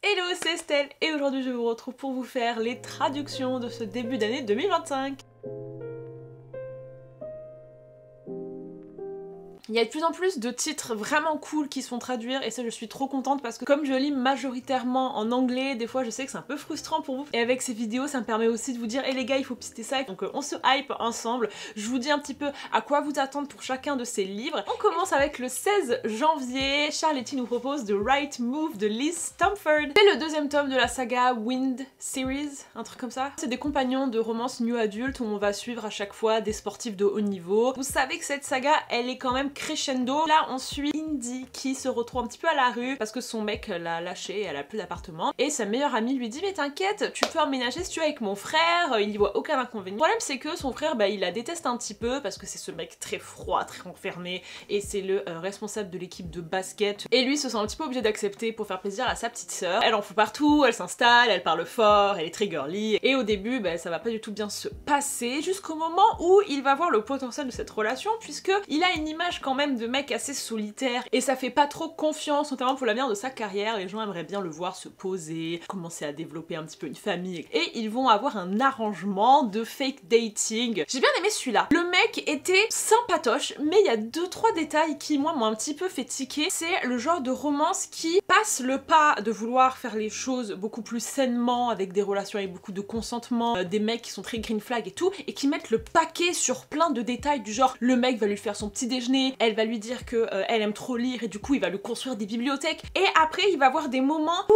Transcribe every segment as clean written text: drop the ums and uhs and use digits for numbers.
Hello, c'est Estelle et aujourd'hui je vous retrouve pour vous faire les traductions de ce début d'année 2025. Il y a de plus en plus de titres vraiment cool qui se font traduire et ça je suis trop contente parce que comme je lis majoritairement en anglais, des fois je sais que c'est un peu frustrant pour vous et avec ces vidéos ça me permet aussi de vous dire hey les gars il faut pister ça, donc on se hype ensemble. Je vous dis un petit peu à quoi vous attendre pour chacun de ces livres. On commence avec le 16 janvier, Charletti nous propose The Right Move de Liz Stamford. C'est le deuxième tome de la saga Wind Series, un truc comme ça. C'est des compagnons de romance new adulte où on va suivre à chaque fois des sportifs de haut niveau. Vous savez que cette saga elle est quand même crescendo. Là on suit Indy qui se retrouve un petit peu à la rue parce que son mec l'a lâché, elle a plus d'appartement et sa meilleure amie lui dit mais t'inquiète, tu peux emménager si tu veux avec mon frère, il n'y voit aucun inconvénient. Le problème c'est que son frère il la déteste un petit peu parce que c'est ce mec très froid, très renfermé et c'est le responsable de l'équipe de basket et lui se sent un petit peu obligé d'accepter pour faire plaisir à sa petite sœur. Elle en fout partout, elle s'installe, elle parle fort, elle est très girly et au début ça va pas du tout bien se passer jusqu'au moment où il va voir le potentiel de cette relation puisque il a une image quand même de mec assez solitaire et ça fait pas trop confiance notamment pour l'avenir de sa carrière. Les gens aimeraient bien le voir se poser, commencer à développer un petit peu une famille et ils vont avoir un arrangement de fake dating. J'ai bien aimé celui-là. Le mec était sympatoche mais il y a 2-3 détails qui moi m'ont un petit peu fait tiquer. C'est le genre de romance qui passe le pas de vouloir faire les choses beaucoup plus sainement avec des relations avec beaucoup de consentement, des mecs qui sont très green flag et tout et qui mettent le paquet sur plein de détails du genre le mec va lui faire son petit déjeuner, elle va lui dire que elle aime trop lire et du coup il va lui construire des bibliothèques et après il va avoir des moments où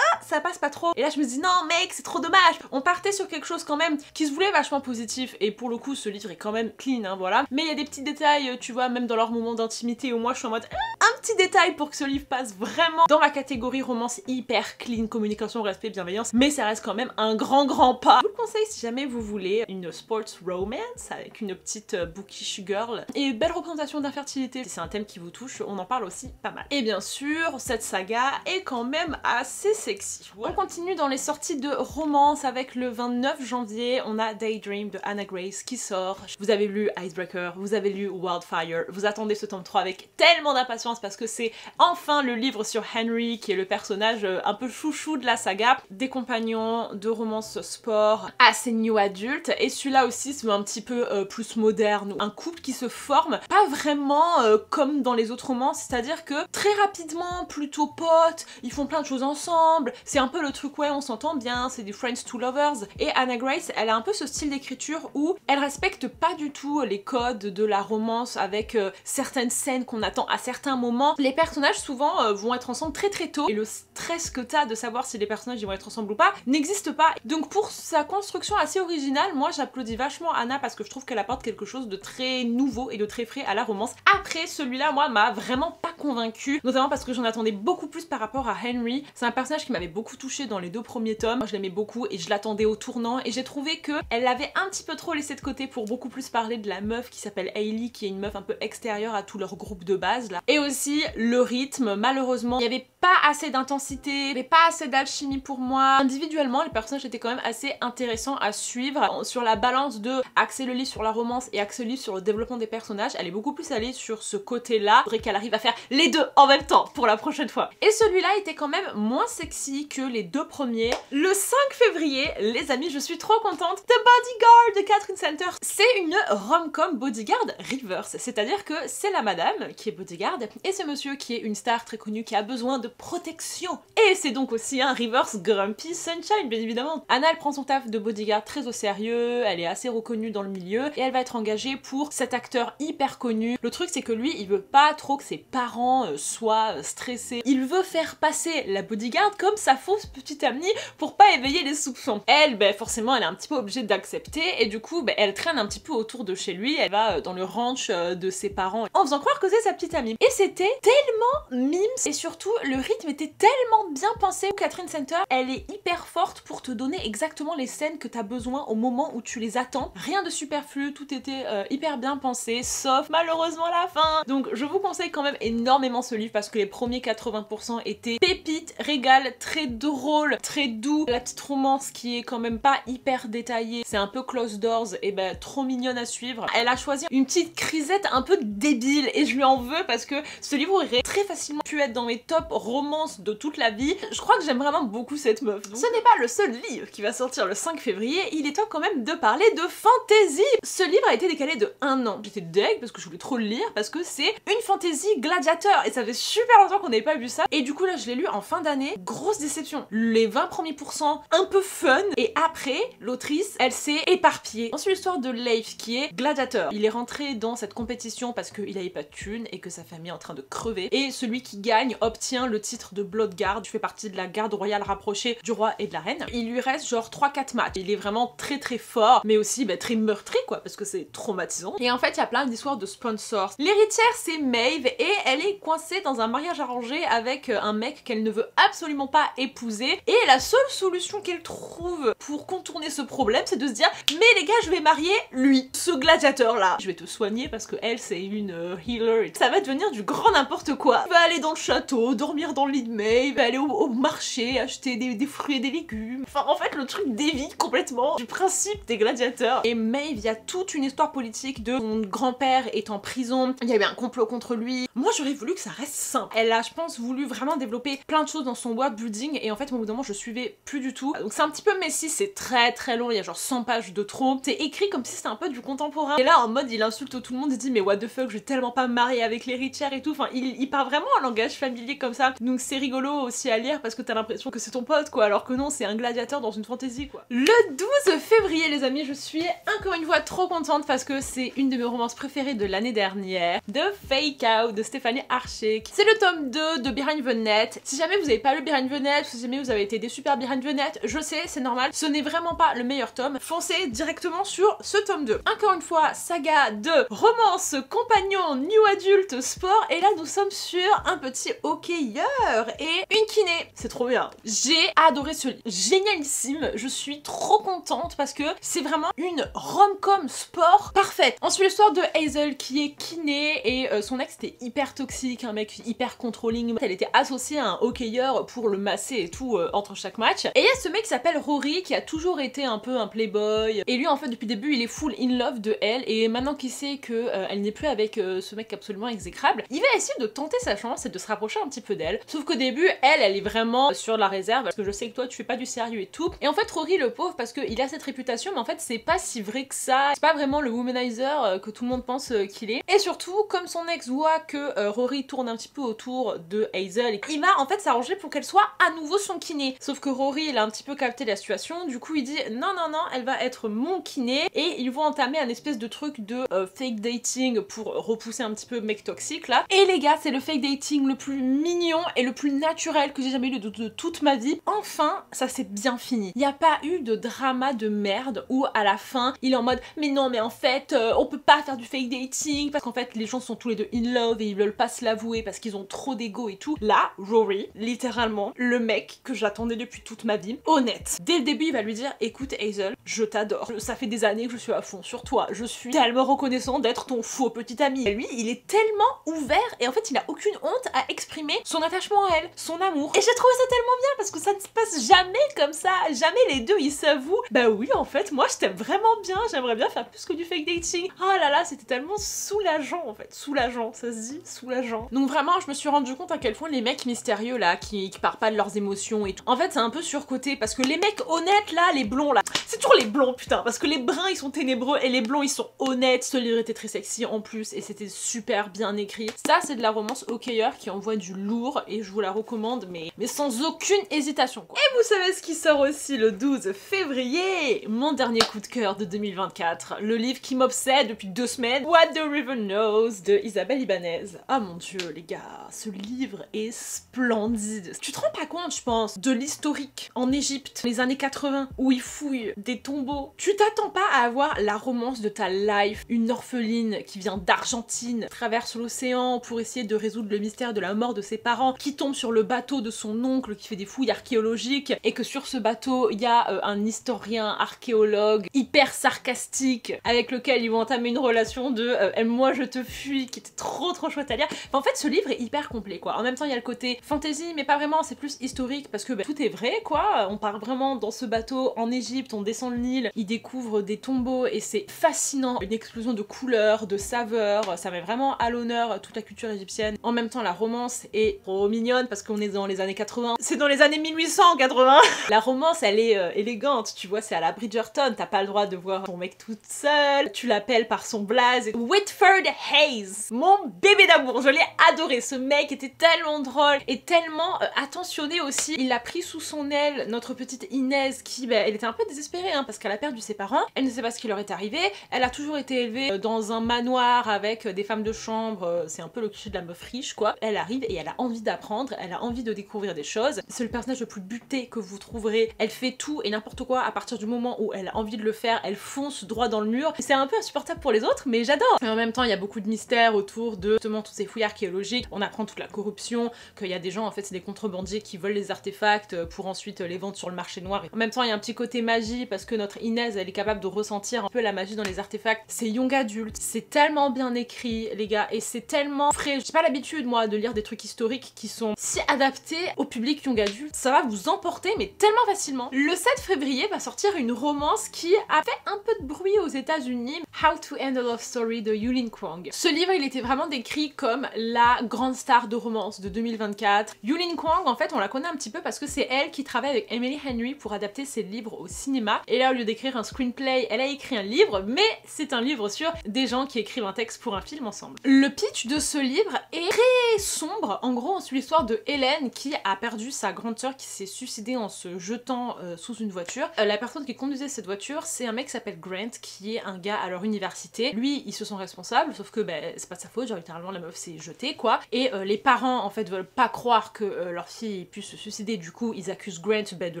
ça passe pas trop et là je me dis non mec c'est trop dommage. On partait sur quelque chose quand même qui se voulait vachement positif et pour le coup ce livre est quand même clean hein, voilà, mais il y a des petits détails tu vois même dans leurs moments d'intimité où moi je suis en mode un petit détail pour que ce livre passe vraiment dans ma catégorie romance hyper clean, communication, respect, bienveillance, mais ça reste quand même un grand pas. Je vous le conseille si jamais vous voulez une sports romance avec une petite bookish girl et belle représentation d'infertilité. Si c'est un thème qui vous touche, on en parle aussi pas mal. Et bien sûr, cette saga est quand même assez sexy. Voilà. On continue dans les sorties de romance avec le 29 janvier, on a Daydream de Anna Grace qui sort. Vous avez lu Icebreaker, vous avez lu Wildfire, vous attendez ce tome 3 avec tellement d'impatience parce que c'est enfin le livre sur Henry qui est le personnage un peu chouchou de la saga. Des compagnons de romance sport assez new adulte et celui-là aussi c'est un petit peu plus moderne, un couple qui se forme, pas vraiment comme dans les autres romances, c'est-à-dire que très rapidement, plutôt potes, ils font plein de choses ensemble, c'est un peu le truc ouais on s'entend bien, c'est des friends to lovers et Anna Grace elle a un peu ce style d'écriture où elle respecte pas du tout les codes de la romance avec certaines scènes qu'on attend à certains moments. Les personnages souvent vont être ensemble très tôt et le stress que t'as de savoir si les personnages ils vont être ensemble ou pas n'existe pas. Donc pour sa construction assez originale, moi j'applaudis vachement Anna parce que je trouve qu'elle apporte quelque chose de très nouveau et de très frais à la romance. Après celui-là moi m'a vraiment pas convaincue, notamment parce que j'en attendais beaucoup plus par rapport à Henry. C'est un personnage qui m'avait beaucoup touchée dans les 2 premiers tomes, moi je l'aimais beaucoup et je l'attendais au tournant et j'ai trouvé que elle l'avait un petit peu trop laissé de côté pour beaucoup plus parler de la meuf qui s'appelle Hailey qui est une meuf un peu extérieure à tout leur groupe de base là. Et aussi le rythme, malheureusement il y avait pas assez d'intensité, il y avait pas assez d'alchimie pour moi. Individuellement les personnages étaient quand même assez intéressants à suivre. Sur la balance de axer le livre sur la romance et axer le livre sur le développement des personnages, elle est beaucoup plus allée sur ce côté là. Il faudrait qu'elle arrive à faire les deux en même temps pour la prochaine fois. Et celui-là était quand même moins sexy que les 2 premiers. Le 5 février, les amis, je suis trop contente. The Bodyguard de Katherine Center. C'est une rom-com bodyguard reverse, c'est-à-dire que c'est la madame qui est bodyguard et ce monsieur qui est une star très connue qui a besoin de protection. Et c'est donc aussi un reverse Grumpy Sunshine, bien évidemment. Anna, elle prend son taf de bodyguard très au sérieux, elle est assez reconnue dans le milieu et elle va être engagée pour cet acteur hyper connu. Le truc c'est que lui, il veut pas trop que ses parents soient stressés. Il veut faire passer la bodyguard comme sa fausse petite amie pour pas éveiller les soupçons. Elle, forcément, elle est un petit peu obligée d'accepter et du coup, elle traîne un petit peu autour de chez lui, elle va dans le ranch de ses parents en faisant croire que c'est sa petite amie. Et c'était tellement mimes et surtout le rythme était tellement bien pensé. Katherine Center, elle est hyper forte pour te donner exactement les scènes que t'as besoin au moment où tu les attends. Rien de superflu, tout était hyper bien pensé, sauf malheureusement la fin. Donc je vous conseille quand même énormément ce livre parce que les premiers 80% étaient pépites, régal, très drôle, très doux. La petite romance qui est quand même pas hyper détaillée, c'est un peu close doors et trop mignonne à suivre. Elle a choisi une petite crisette un peu débile et je lui en veux parce que ce livre aurait très facilement pu être dans mes top romance de toute la vie. Je crois que j'aime vraiment beaucoup cette meuf. Donc, ce n'est pas le seul livre qui va sortir le 5 février, il est temps quand même de parler de fantasy. Ce livre a été décalé de 1 an. J'étais deg parce que je voulais trop le lire, parce que c'est une fantasy gladiateur et ça fait super longtemps qu'on n'avait pas vu ça. Et du coup là je l'ai lu en fin d'année, grosse déception. Les 20 premiers pourcents un peu fun, et après l'autrice elle s'est éparpillée. Ensuite l'histoire de Leif qui est gladiateur. Il est rentré dans cette compétition parce qu'il avait pas de thunes et que sa famille est en train de crever, et celui qui gagne obtient le titre de Bloodguard. Je fais partie de la garde royale rapprochée du roi et de la reine. Il lui reste genre 3-4 matchs. Il est vraiment très très fort, mais aussi très meurtri quoi, parce que c'est traumatisant. Et en fait il y a plein d'histoires de sponsors. L'héritière c'est Maeve et elle est coincée dans un mariage arrangé avec un mec qu'elle ne veut absolument pas épouser, et la seule solution qu'elle trouve pour contourner ce problème c'est de se dire mais les gars je vais marier lui, ce gladiateur là. Je vais te soigner parce que elle c'est une healer et ça va devenir du grand n'importe quoi. Il va aller dans le château, dormir dans le lit de Maeve, il va aller au marché, acheter des fruits et des légumes. Enfin en fait le truc dévie complètement du principe des gladiateurs. Et Maeve, il y a toute une histoire politique de son grand-père est en prison, il y a eu un complot contre lui. Moi j'aurais voulu que ça reste simple. Elle a je pense voulu vraiment développer plein de choses dans son world building et en fait au bout d'un moment je suivais plus du tout. Donc c'est un petit peu messy, c'est très très long, il y a genre 100 pages de trop. C'est écrit comme si c'était un peu du contemporain. Et là en mode il insulte tout le monde, il dit mais what the fuck, je vais tellement pas me marier avec l'héritière et tout. Enfin il parle vraiment un langage familier comme ça. Donc c'est rigolo aussi à lire parce que t'as l'impression que c'est ton pote quoi, alors que non c'est un gladiateur dans une fantasy quoi. Le 12 février les amis, je suis encore une fois trop contente parce que c'est une de mes romances préférées de l'année dernière, The Fake Out de Stéphanie Archer. C'est le tome 2 de Behind the Net. Si jamais vous avez pas lu Behind the Net, si jamais vous avez été déçu par Behind the Net, je sais, c'est normal, ce n'est vraiment pas le meilleur tome. Foncez directement sur ce tome 2. Encore une fois, saga de romance, compagnon, new adulte, sport, et là nous sommes sur un petit hockeyeur et une kiné. C'est trop bien. J'ai adoré ce livre. Génialissime. Je suis trop contente parce que c'est vraiment une rom-com sport parfaite. Ensuite l'histoire de Hazel qui est kiné et son ex était hyper toxique, un mec hyper controlling. Elle était associée à un hockeyeur pour le masser et tout entre chaque match. Et il y a ce mec qui s'appelle Rory qui a toujours été un peu un playboy. Et lui en fait depuis le début il est full in love de elle, et maintenant qu'il sait que elle n'est plus avec ce mec absolument exécrable, il va essayer de tenter sa chance et de se rapprocher un petit peu d'elle. Sauf qu'au début elle est vraiment sur la réserve parce que je sais que toi tu fais pas du sérieux et tout. Et en fait Rory le pauvre, parce qu'il a cette réputation mais en fait c'est pas si vrai que ça, c'est pas vraiment le womanizer que tout le monde pense qu'il est. Et surtout comme son ex voit que Rory tourne un petit peu autour de Hazel, il va en fait s'arranger pour qu'elle soit à nouveau son kiné. Sauf que Rory il a un petit peu capté la situation, du coup il dit non elle va être mon kiné, et ils vont entamer un espèce de truc de fake dating pour repousser un petit peu mec toxique là. Et les gars c'est le fake dating le plus mignon et le plus naturel que j'ai jamais lu de toute ma vie. Enfin ça s'est bien fini. Il n'y a pas eu de drama de merde où à la fin il est en mode mais non mais en fait on peut pas faire du fake dating parce qu'en fait les gens sont tous les deux in love et ils veulent pas se l'avouer parce qu'ils ont trop d'ego et tout. Là Rory, littéralement le mec que j'attendais depuis toute ma vie, honnête. Dès le début il va lui dire écoute Hazel, je t'adore, ça fait des années que je suis à fond sur toi, je suis tellement reconnaissant d'être ton faux petit ami. Et lui il est tellement ouvert et en fait il a aucune honte à exprimer son attachement à elle, son amour. Et j'ai trouvé ça tellement bien parce que ça ne se passe jamais comme ça, jamais les deux ils s'avouent bah oui en fait moi je t'aime vraiment bien, j'aimerais bien faire plus que du fake dating. Oh là là c'était tellement soulageant en fait, soulageant, ça se dit soulageant. Donc vraiment je me suis rendu compte à quel point les mecs mystérieux là qui parlent pas de leurs émotions et tout, en fait c'est un peu surcoté parce que les mecs honnêtes là, les blonds là, c'est toujours les blonds putain, parce que les bruns ils sont ténébreux et les blonds ils sont honnêtes. Ce livre était très sexy en plus et c'était super bien écrit. Ça c'est de la romance hockeyeur qui envoie du lourd et je vous la recommande mais sans aucune hésitation quoi. Et vous savez ce qui sort aussi le 12 février, mon dernier coup de cœur de 2024, le livre qui m'obsède depuis 2 semaines, What the River Knows de Isabelle Ibanez. Ah mon dieu les gars, ce livre est splendide. Tu te rends pas compte je pense de l'historique en Égypte, les années 80 où ils fouillent des tombeaux. Tu t'attends pas à avoir la romance de ta life, une orpheline qui vient d'Argentine, traverse l'océan pour essayer de résoudre le mystère de la mort de ses parents, qui tombe sur le bateau de son oncle qui fait des fouilles archéologique et que sur ce bateau il y a un historien archéologue hyper sarcastique avec lequel ils vont entamer une relation de moi je te fuis qui était trop chouette à lire. Enfin, en fait ce livre est hyper complet quoi. En même temps il y a le côté fantasy mais pas vraiment, c'est plus historique parce que tout est vrai quoi. On part vraiment dans ce bateau en Égypte, on descend le Nil, il découvre des tombeaux et c'est fascinant. Une explosion de couleurs, de saveurs, ça met vraiment à l'honneur toute la culture égyptienne. En même temps la romance est trop mignonne parce qu'on est dans les années 80. C'est dans les années 1880. La romance elle est élégante, tu vois, c'est à la Bridgerton, t'as pas le droit de voir ton mec toute seule, tu l'appelles par son blaze. Whitford Hayes, mon bébé d'amour, je l'ai adoré, ce mec était tellement drôle et tellement attentionné aussi. Il a pris sous son aile notre petite Inès qui, elle était un peu désespérée parce qu'elle a perdu ses parents, elle ne sait pas ce qui leur est arrivé, elle a toujours été élevée dans un manoir avec des femmes de chambre, c'est un peu le cliché de la meuf riche quoi. Elle arrive et elle a envie d'apprendre, elle a envie de découvrir des choses. C'est le personnage le plus buté que vous trouverez, elle fait tout et n'importe quoi à partir du moment où elle a envie de le faire, elle fonce droit dans le mur. C'est un peu insupportable pour les autres mais j'adore. Et en même temps il y a beaucoup de mystères autour de justement tous ces fouilles archéologiques, on apprend toute la corruption, qu'il y a des gens en fait c'est des contrebandiers qui volent les artefacts pour ensuite les vendre sur le marché noir. Et en même temps il y a un petit côté magie parce que notre Inès elle est capable de ressentir un peu la magie dans les artefacts. C'est young adulte, c'est tellement bien écrit les gars et c'est tellement frais. J'ai pas l'habitude moi de lire des trucs historiques qui sont si adaptés au public young adulte, ça va vous emporter mais tellement facilement. Le 7 février va sortir une romance qui a fait un peu de bruit aux États-Unis, How to End a Love Story de Yulin Kwang. Ce livre il était vraiment décrit comme la grande star de romance de 2024. Yulin Kwang en fait on la connaît un petit peu parce que c'est elle qui travaille avec Emily Henry pour adapter ses livres au cinéma et là au lieu d'écrire un screenplay elle a écrit un livre mais c'est un livre sur des gens qui écrivent un texte pour un film ensemble. Le pitch de ce livre est très sombre. En gros on suit l'histoire de Hélène qui a perdu sa grande sœur qui s'est suicidée en se jetant sous une voiture. La personne qui conduisait cette voiture c'est un mec qui s'appelle Grant qui est un gars à leur université. Lui il se sent responsable sauf que c'est pas de sa faute, genre littéralement la meuf s'est jetée quoi et les parents en fait veulent pas croire que leur fille puisse se suicider, du coup ils accusent Grant de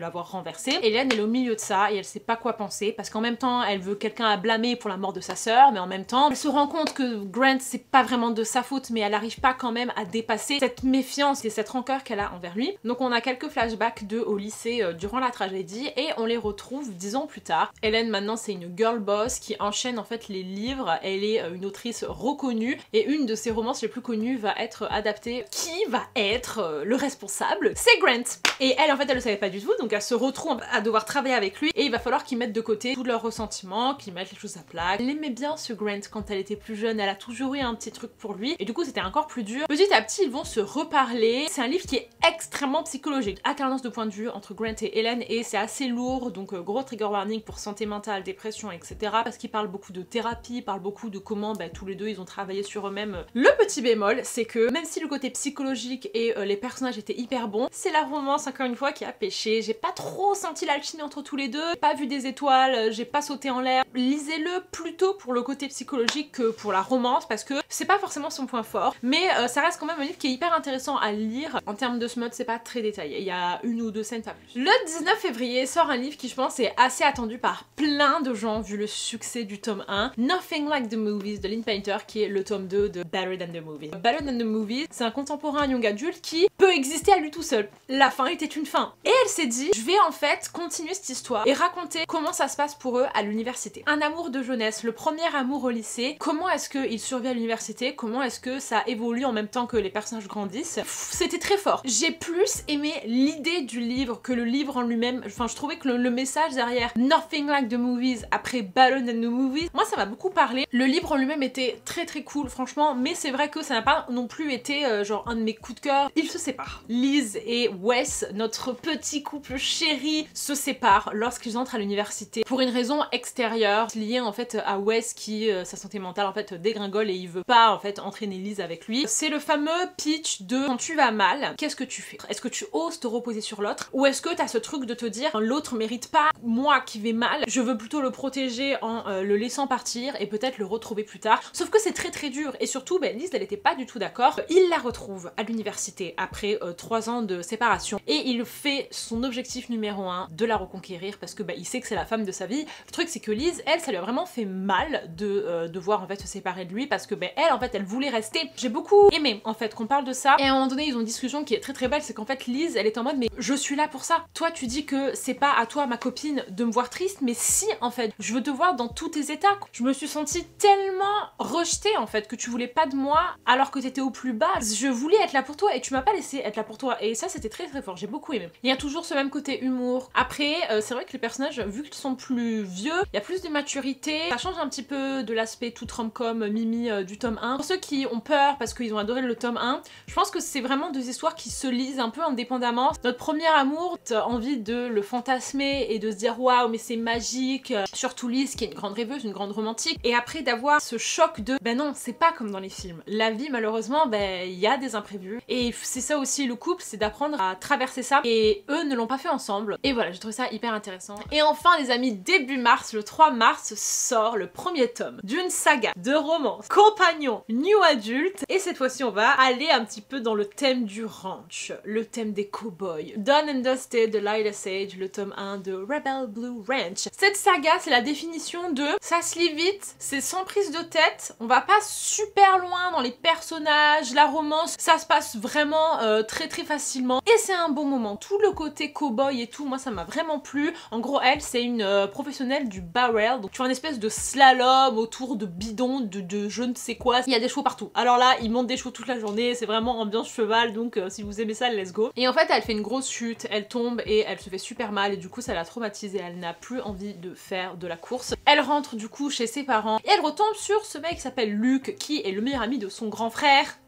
l'avoir renversée. Hélène elle est au milieu de ça et elle sait pas quoi penser parce qu'en même temps elle veut quelqu'un à blâmer pour la mort de sa sœur mais en même temps elle se rend compte que Grant c'est pas vraiment de sa faute mais elle arrive pas quand même à dépasser cette méfiance et cette rancœur qu'elle a envers lui. Donc on a quelques flashbacks d'eux au lycée durant la tragédie et on les retrouve 10 ans plus tard. Hélène maintenant c'est une girl boss qui enchaîne en fait les livres, elle est une autrice reconnue et une de ses romances les plus connues va être adaptée. Qui va être le responsable? C'est Grant. Et elle en fait elle le savait pas du tout donc elle se retrouve à devoir travailler avec lui et il va falloir qu'ils mettent de côté tous leurs ressentiments, qu'ils mettent les choses à plat. Elle aimait bien ce Grant quand elle était plus jeune, elle a toujours eu un petit truc pour lui et du coup c'était encore plus dur. Petit à petit ils vont se reparler. C'est un livre qui est extrêmement psychologique, alternance de points de vue entre Grant et Hélène et c'est assez lourd donc gros trigger warning pour santé mentale, dépression etc. parce qu'il parle beaucoup de thérapie, il parle beaucoup de comment tous les deux ils ont travaillé sur eux-mêmes. Le petit bémol c'est que même si le côté psychologique et les personnages étaient hyper bons, c'est la romance encore une fois qui a pêché. J'ai pas trop senti l'alchimie entre tous les deux, j'ai pas vu des étoiles, j'ai pas sauté en l'air. Lisez-le plutôt pour le côté psychologique que pour la romance parce que c'est pas forcément son point fort mais ça reste quand même un livre qui est hyper intéressant à lire. En termes de smut c'est pas très détaillé, il y a une ou deux scènes pas plus. Le 19 février sort un livre qui je pense est assez attendu par plein de gens vu le succès du tome 1, Nothing Like the Movies de Lynn Painter qui est le tome 2 de Better Than the Movies. Better Than the Movies c'est un contemporain young adulte qui peut exister à lui tout seul. La fin était une fin. Et elle s'est dit je vais en fait continuer cette histoire et raconter comment ça se passe pour eux à l'université. Un amour de jeunesse, le premier amour au lycée, comment est-ce qu'il survit à l'université, comment est-ce que ça évolue en même temps que les personnages grandissent. C'était très fort. J'ai plus aimé l'idée du livre que le livre en lui-même. Enfin je trouvais que le message derrière Nothing Like the Movies après Better Than the Movies, moi ça m'a beaucoup parlé. Le livre en lui-même était très cool franchement mais c'est vrai que ça n'a pas non plus été genre un de mes coups de cœur. Ils se séparent. Liz et Wes, notre petit couple chéri, se séparent lorsqu'ils entrent à l'université pour une raison extérieure liée en fait à Wes qui sa santé mentale en fait dégringole et il veut pas en fait entraîner Liz avec lui. C'est le fameux pitch de quand tu vas mal, qu'est-ce que tu fais? Est-ce que tu oses te reposer sur l'autre ou est-ce que t'as ce truc de te dire l'autre mérite pas moi qui vais mal, je veux plutôt le protéger en le laissant partir et peut-être le retrouver plus tard. Sauf que c'est très dur et surtout Liz elle était pas du tout d'accord. Il la retrouve à l'université après 3 ans de séparation et il fait son objectif numéro 1 de la reconquérir parce que il sait que c'est la femme de sa vie. Le truc c'est que Liz elle ça lui a vraiment fait mal de devoir en fait se séparer de lui parce que elle en fait elle voulait rester. J'ai beaucoup aimé en fait qu'on parle de ça et à un moment donné ils ont une discussion qui est très belle, c'est qu'en fait Liz elle est en mode mode mais je suis là pour ça. Toi tu dis que c'est pas à toi ma copine de me voir triste, mais si en fait, je veux te voir dans tous tes états. Je me suis sentie tellement rejetée en fait que tu voulais pas de moi alors que t'étais au plus bas. Je voulais être là pour toi et tu m'as pas laissé être là pour toi et ça c'était très très fort, j'ai beaucoup aimé. Il y a toujours ce même côté humour. Après c'est vrai que les personnages vu qu'ils sont plus vieux, il y a plus de maturité, ça change un petit peu de l'aspect tout rom-com Mimi du tome 1. Pour ceux qui ont peur parce qu'ils ont adoré le tome 1, je pense que c'est vraiment deux histoires qui se lisent un peu indépendamment. Notre premier amour, t'as envie de le fantasmer et de se dire waouh mais c'est magique, surtout Lise qui est une grande rêveuse, une grande romantique, et après d'avoir ce choc de ben non c'est pas comme dans les films, la vie malheureusement ben il y a des imprévus et c'est ça aussi le couple, c'est d'apprendre à traverser ça et eux ne l'ont pas fait ensemble et voilà j'ai trouvé ça hyper intéressant. Et enfin les amis, début mars, le 3 mars sort le premier tome d'une saga de romance compagnon new adulte et cette fois-ci on va aller un petit peu dans le thème du ranch, le thème des cowboys. Done and Dusted de Lila Sage, le tome 1 de Rebel Blue Ranch. Cette saga c'est la définition de ça se lit vite, c'est sans prise de tête, on va pas super loin dans les personnages, la romance, ça se passe vraiment très très facilement et c'est un bon moment. Tout le côté cowboy et tout, moi ça m'a vraiment plu. En gros elle c'est une professionnelle du barrel, donc tu vois une espèce de slalom autour de bidons, de je ne sais quoi, il y a des chevaux partout. Alors là ils montent des chevaux toute la journée, c'est vraiment ambiance cheval, donc si vous aimez ça let's go. Et en fait elle fait une grosse chute, elle tombe et elle se fait super mal et du coup ça l'a traumatisée, elle n'a plus envie de faire de la course. Elle rentre du coup chez ses parents et elle retombe sur ce mec qui s'appelle Luc qui est le meilleur ami de son grand frère.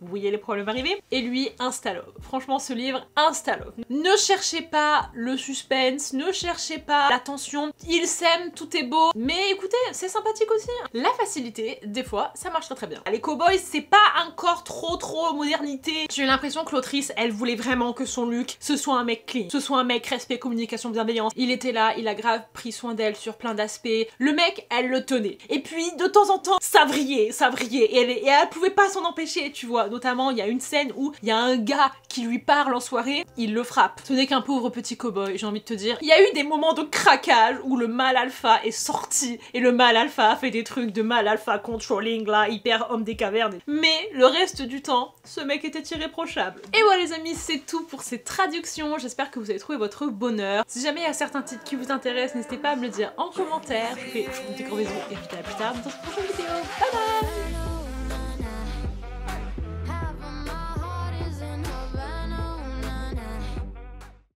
Vous voyez les problèmes arriver. Et lui, insta-love. Franchement, ce livre, insta-love. Ne cherchez pas le suspense, ne cherchez pas la tension. Ils s'aiment, tout est beau. Mais écoutez, c'est sympathique aussi. La facilité, des fois, ça marche très très bien. Les cowboys, c'est pas encore trop modernité. J'ai eu l'impression que l'autrice, elle voulait vraiment que son Luc, ce soit un mec clean, ce soit un mec respect, communication, bienveillance. Il était là, il a grave pris soin d'elle sur plein d'aspects. Le mec, elle le tenait. Et puis, de temps en temps, ça vrillait. Et elle pouvait pas s'en empêcher, tu vois. Notamment, il y a une scène où il y a un gars qui lui parle en soirée, il le frappe. Ce n'est qu'un pauvre petit cow-boy, j'ai envie de te dire. Il y a eu des moments de craquage où le mâle alpha est sorti et le mâle alpha a fait des trucs de mâle alpha controlling, là, hyper homme des cavernes. Mais le reste du temps, ce mec était irréprochable. Et voilà les amis, c'est tout pour ces traductions. J'espère que vous avez trouvé votre bonheur. Si jamais il y a certains titres qui vous intéressent, n'hésitez pas à me le dire en commentaire. Je vous fais des gros bisous et je vous dis à plus tard dans une prochaine vidéo.